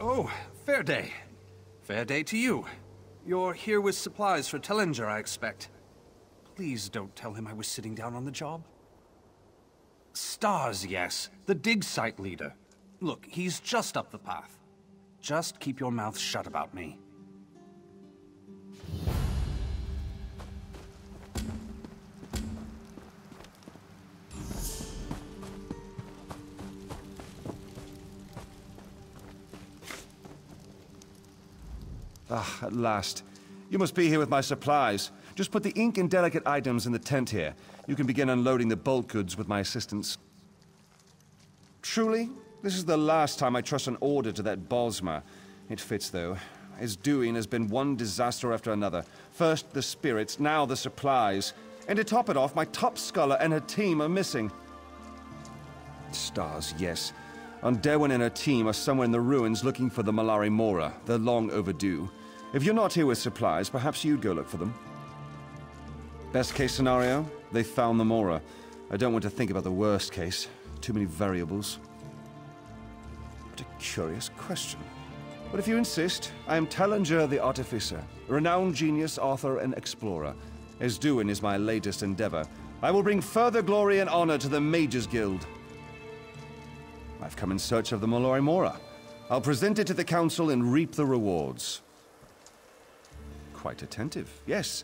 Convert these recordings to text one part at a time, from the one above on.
Oh, fair day. Fair day to you. You're here with supplies for Tellinger, I expect. Please don't tell him I was sitting down on the job. Stars, yes. The dig site leader. Look, he's just up the path. Just keep your mouth shut about me. Ah, at last. You must be here with my supplies. Just put the ink and delicate items in the tent here. You can begin unloading the bulk goods with my assistance. Truly, this is the last time I trust an order to that Bosma. It fits, though. As-Doan has been one disaster after another. First the spirits, now the supplies. And to top it off, my top scholar and her team are missing. Stars, yes. Undaunted and her team are somewhere in the ruins looking for the Mallari-Mora. They're long overdue. If you're not here with supplies, perhaps you'd go look for them. Best case scenario, they found the Mora. I don't want to think about the worst case. Too many variables. What a curious question. But if you insist, I am Tellinger the Artificer, a renowned genius, author, and explorer. As-Doan is my latest endeavor. I will bring further glory and honor to the Mages Guild. I've come in search of the Mallari-Mora. I'll present it to the Council and reap the rewards. Quite attentive, yes.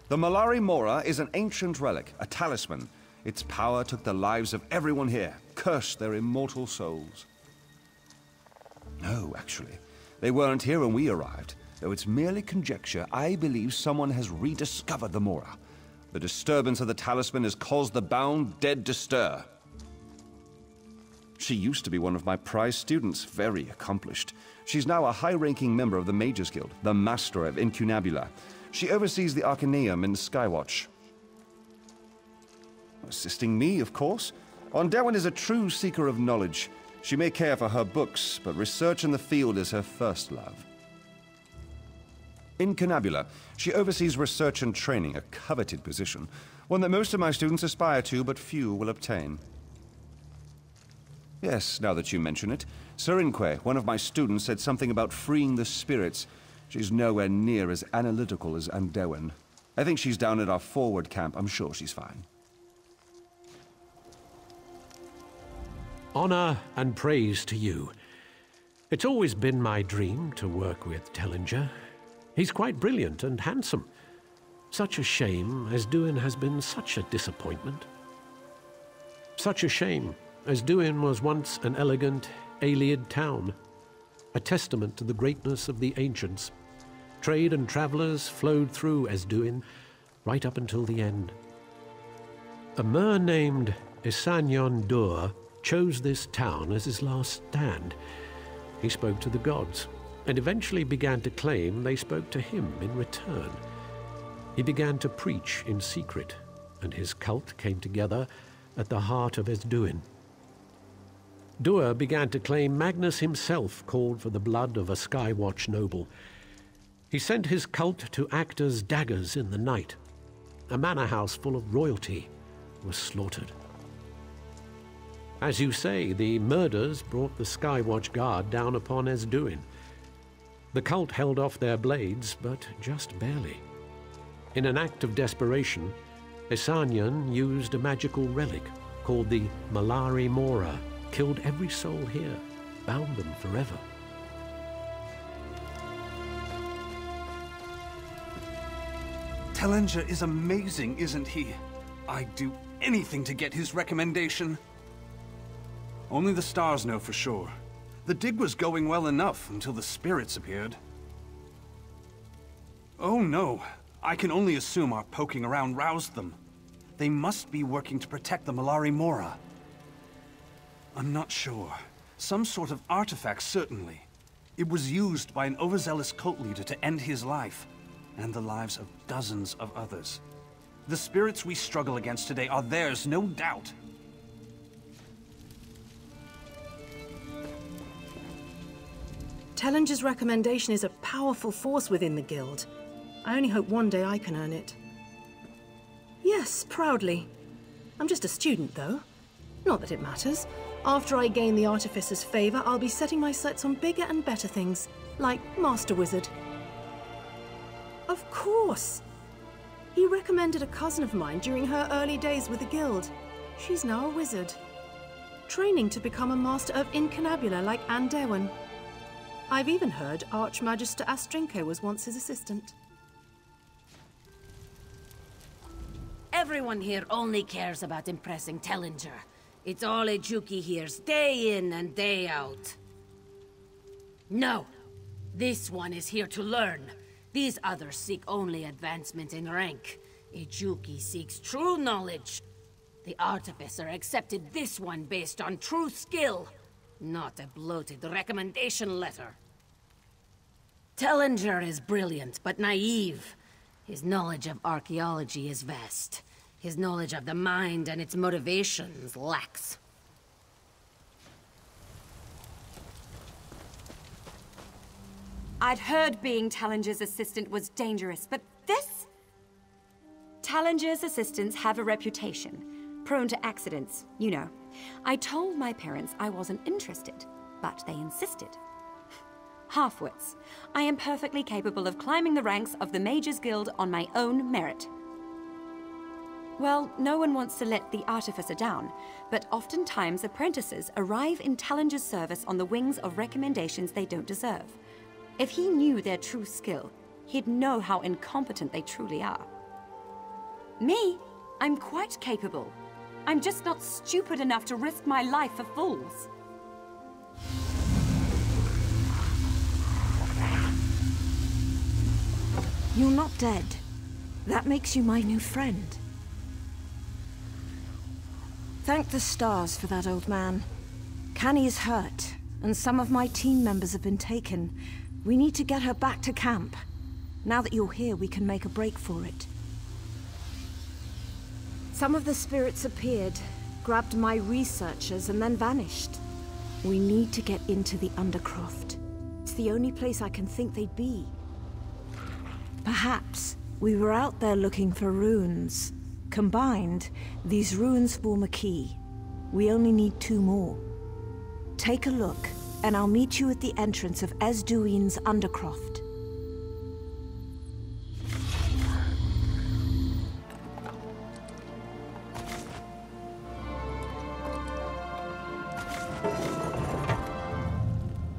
The Mallari-Mora is an ancient relic, a talisman. Its power took the lives of everyone here, cursed their immortal souls. No, actually. They weren't here when we arrived. Though it's merely conjecture, I believe someone has rediscovered the Mora. The disturbance of the talisman has caused the bound dead to stir. She used to be one of my prize students, very accomplished. She's now a high-ranking member of the Mages Guild, the Master of Incunabula. She oversees the Arcaneum in Skywatch. Assisting me, of course. Undaunted is a true seeker of knowledge. She may care for her books, but research in the field is her first love. Incunabula, she oversees research and training, a coveted position. One that most of my students aspire to, but few will obtain. Yes, now that you mention it. Serinque, one of my students, said something about freeing the spirits. She's nowhere near as analytical as Undaunted. I think she's down at our forward camp. I'm sure she's fine. Honor and praise to you. It's always been my dream to work with Tellinger. He's quite brilliant and handsome. Such a shame, As-Doan has been such a disappointment. Such a shame. As-Doan was once an elegant, Ayleid town, a testament to the greatness of the ancients. Trade and travelers flowed through As-Doan right up until the end. A mer named Esanyon-dur chose this town as his last stand. He spoke to the gods, and eventually began to claim they spoke to him in return. He began to preach in secret, and his cult came together at the heart of As-Doan. Dur began to claim Magnus himself called for the blood of a Skywatch noble. He sent his cult to act as daggers in the night. A manor house full of royalty was slaughtered. As you say, the murders brought the Skywatch Guard down upon As-Doan. The cult held off their blades, but just barely. In an act of desperation, Esanyon used a magical relic called the Mallari-Mora, killed every soul here, bound them forever. Tellinger is amazing, isn't he? I'd do anything to get his recommendation. Only the stars know for sure. The dig was going well enough until the spirits appeared. Oh no, I can only assume our poking around roused them. They must be working to protect the Mallari-Mora. I'm not sure. Some sort of artifact, certainly. It was used by an overzealous cult leader to end his life, and the lives of dozens of others. The spirits we struggle against today are theirs, no doubt. Tellinger's recommendation is a powerful force within the guild. I only hope one day I can earn it. Yes, proudly. I'm just a student, though. Not that it matters. After I gain the Artificer's favor, I'll be setting my sights on bigger and better things, like Master Wizard. Of course! He recommended a cousin of mine during her early days with the guild. She's now a wizard, training to become a master of incunabula like As-Doan. I've even heard Archmagister Astrinko was once his assistant. Everyone here only cares about impressing Tellinger. It's all Ejuki hears day in and day out. No! This one is here to learn. These others seek only advancement in rank. Ejuki seeks true knowledge. The Artificer accepted this one based on true skill, not a bloated recommendation letter. Tellinger is brilliant, but naive. His knowledge of archaeology is vast. His knowledge of the mind and its motivations lacks. I'd heard being Tallinger's assistant was dangerous, but this? Tallinger's assistants have a reputation. Prone to accidents, you know. I told my parents I wasn't interested, but they insisted. Halfwits. I am perfectly capable of climbing the ranks of the Mages Guild on my own merit. Well, no one wants to let the Artificer down, but oftentimes apprentices arrive in Tallinger's service on the wings of recommendations they don't deserve. If he knew their true skill, he'd know how incompetent they truly are. Me? I'm quite capable. I'm just not stupid enough to risk my life for fools. You're not dead. That makes you my new friend. Thank the stars for that, old man. Canny is hurt, and some of my team members have been taken. We need to get her back to camp. Now that you're here, we can make a break for it. Some of the spirits appeared, grabbed my researchers, and then vanished. We need to get into the Undercroft. It's the only place I can think they'd be. Perhaps we were out there looking for runes. Combined, these runes form a key. We only need 2 more. Take a look, and I'll meet you at the entrance of As-Doan's Undercroft.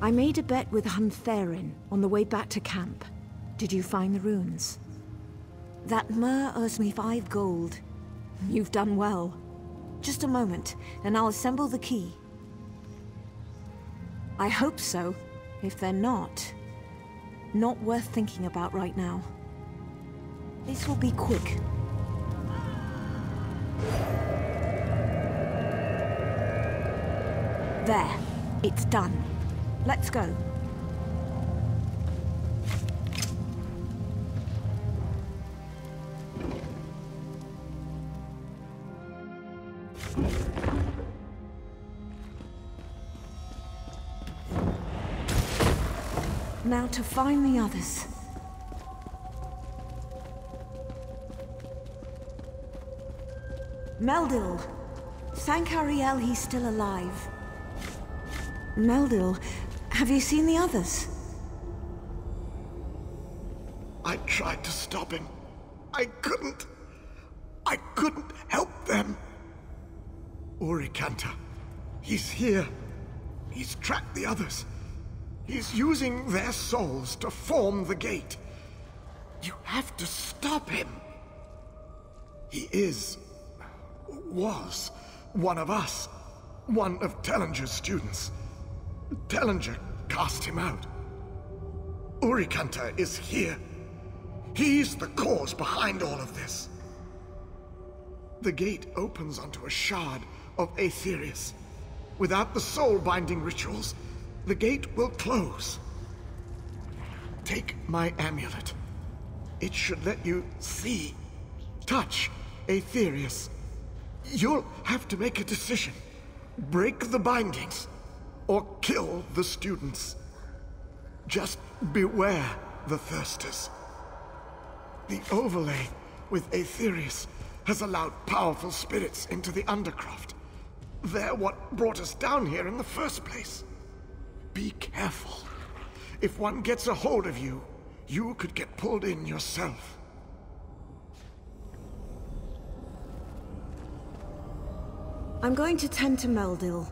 I made a bet with Huntherin on the way back to camp. Did you find the runes? That Myr owes me 5 gold. You've done well. Just a moment, and I'll assemble the key. I hope so. If they're not worth thinking about right now. This will be quick. There. It's done. Let's go. Now to find the others. Meldil! Thank Ariel he's still alive. Meldil, have you seen the others? I tried to stop him. I couldn't help them. Urikanta, he's here. He's tracked the others. He's using their souls to form the gate. You have to stop him. He was one of us. One of Tellinger's students. Tellinger cast him out. Urikanta is here. He's the cause behind all of this. The gate opens onto a shard of Aetherius. Without the soul-binding rituals, the gate will close. Take my amulet. It should let you see, touch Aetherius. You'll have to make a decision. Break the bindings, or kill the students. Just beware the thirsters. The overlay with Aetherius has allowed powerful spirits into the Undercroft. They're what brought us down here in the first place. Be careful. If one gets a hold of you, you could get pulled in yourself. I'm going to tend to Meldil.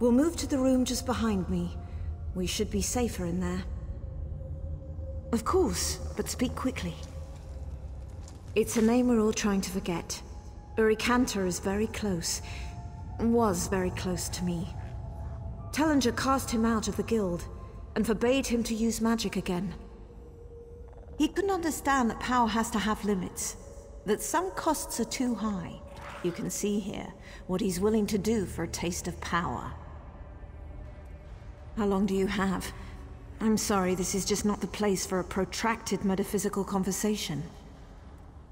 We'll move to the room just behind me. We should be safer in there. Of course, but speak quickly. It's a name we're all trying to forget. Urikanta is very close. Was very close to me. Tellinger cast him out of the guild, and forbade him to use magic again. He couldn't understand that power has to have limits, that some costs are too high. You can see here what he's willing to do for a taste of power. How long do you have? I'm sorry, this is just not the place for a protracted metaphysical conversation.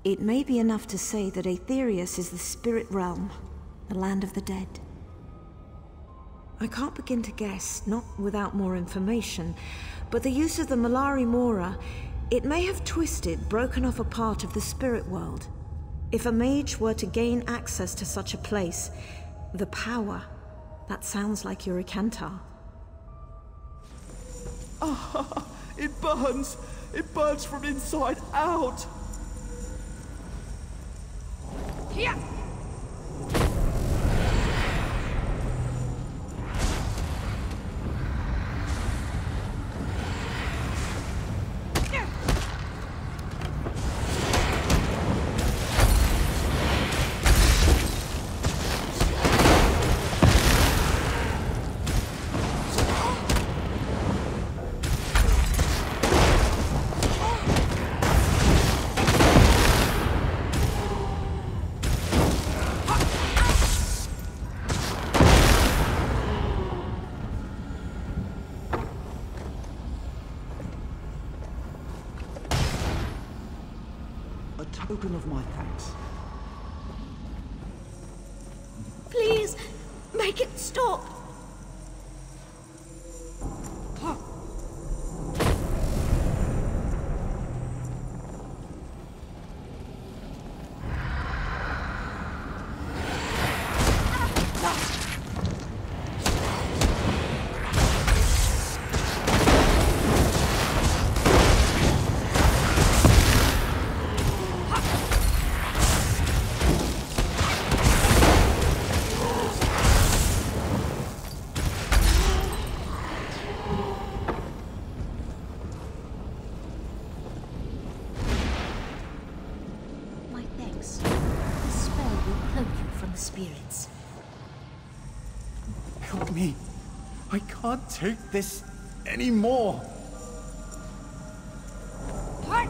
It may be enough to say that Aetherius is the spirit realm, the land of the dead. I can't begin to guess, not without more information, but the use of the Mallari-Mora, it may have twisted, broken off a part of the spirit world. If a mage were to gain access to such a place, the power, that sounds like Urikanta. Ah, it burns! It burns from inside out! Here! Token of my thanks. Please, make it stop! Spirits. Help me. I can't take this anymore. What?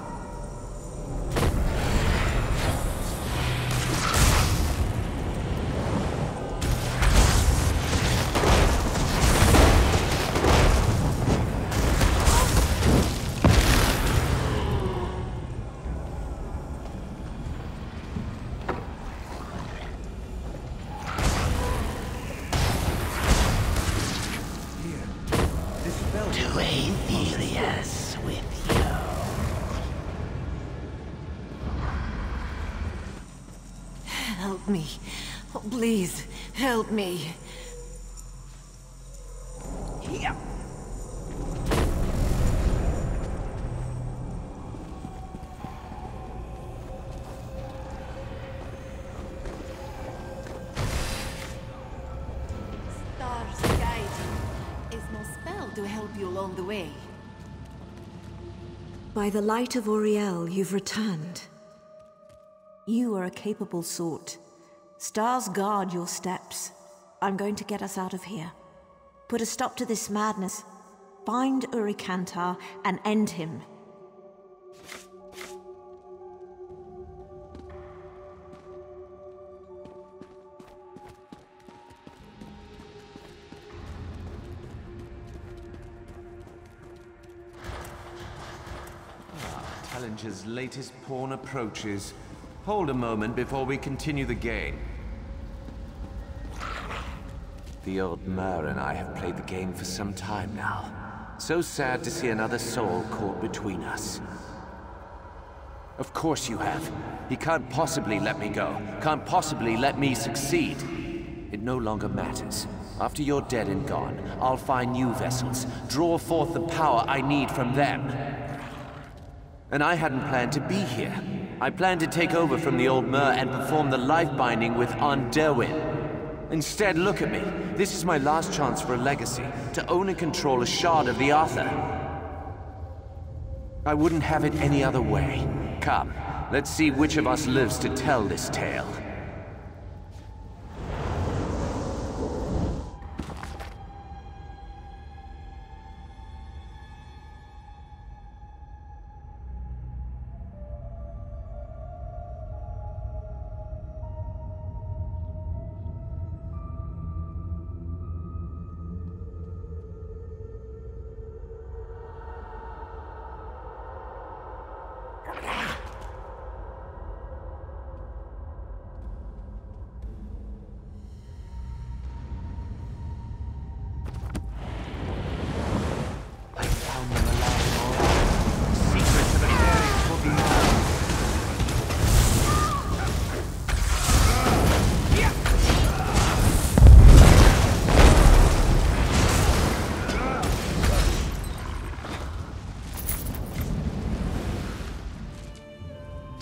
Help me. Oh, please, help me. Here. Star's guide is no spell to help you along the way. By the light of Auriel, you've returned. You are a capable sort. Stars guard your steps. I'm going to get us out of here. Put a stop to this madness. Find Urikanta and end him. Tellinger's latest pawn approaches. Hold a moment before we continue the game. The Aldmeri and I have played the game for some time now. So sad to see another soul caught between us. Of course you have. He can't possibly let me go. Can't possibly let me succeed. It no longer matters. After you're dead and gone, I'll find new vessels, draw forth the power I need from them. And I hadn't planned to be here. I planned to take over from the old Mer and perform the life binding with Undercroft. Instead, look at me. This is my last chance for a legacy, to own and control a shard of the Arthur. I wouldn't have it any other way. Come, let's see which of us lives to tell this tale.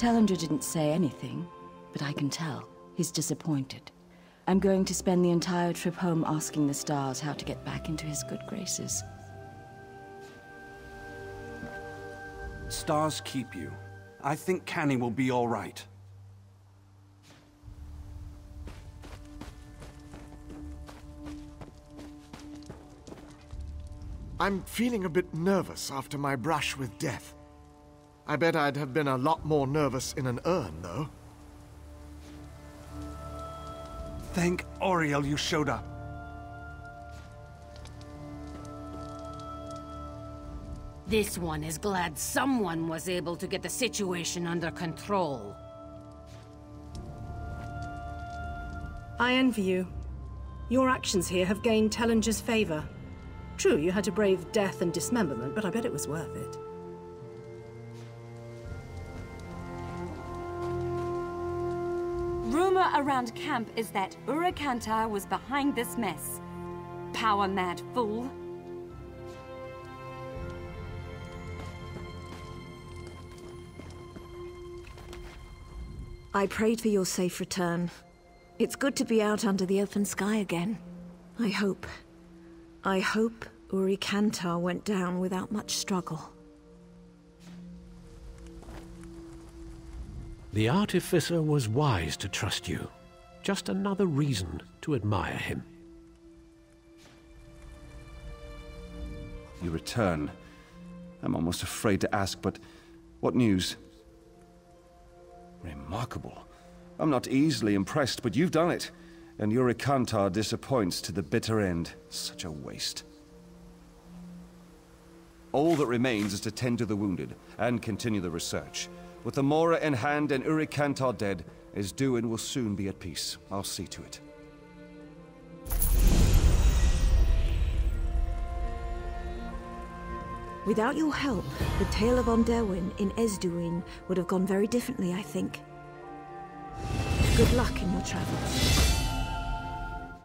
Tallinger didn't say anything, but I can tell. He's disappointed. I'm going to spend the entire trip home asking the stars how to get back into his good graces. Stars keep you. I think Canny will be all right. I'm feeling a bit nervous after my brush with death. I bet I'd have been a lot more nervous in an urn, though. Thank Auriel you showed up. This one is glad someone was able to get the situation under control. I envy you. Your actions here have gained Tellinger's favor. True, you had to brave death and dismemberment, but I bet it was worth it. Rumor around camp is that Urikantar was behind this mess. Power-mad fool. I prayed for your safe return. It's good to be out under the open sky again. I hope Urikantar went down without much struggle. The Artificer was wise to trust you. Just another reason to admire him. You return. I'm almost afraid to ask, but what news? Remarkable. I'm not easily impressed, but you've done it. And Urikantar disappoints to the bitter end. Such a waste. All that remains is to tend to the wounded, and continue the research. With the Mora in hand and Urikantar dead, As-Doan will soon be at peace. I'll see to it. Without your help, the tale of Undercroft in As-Doan would have gone very differently, I think. Good luck in your travels.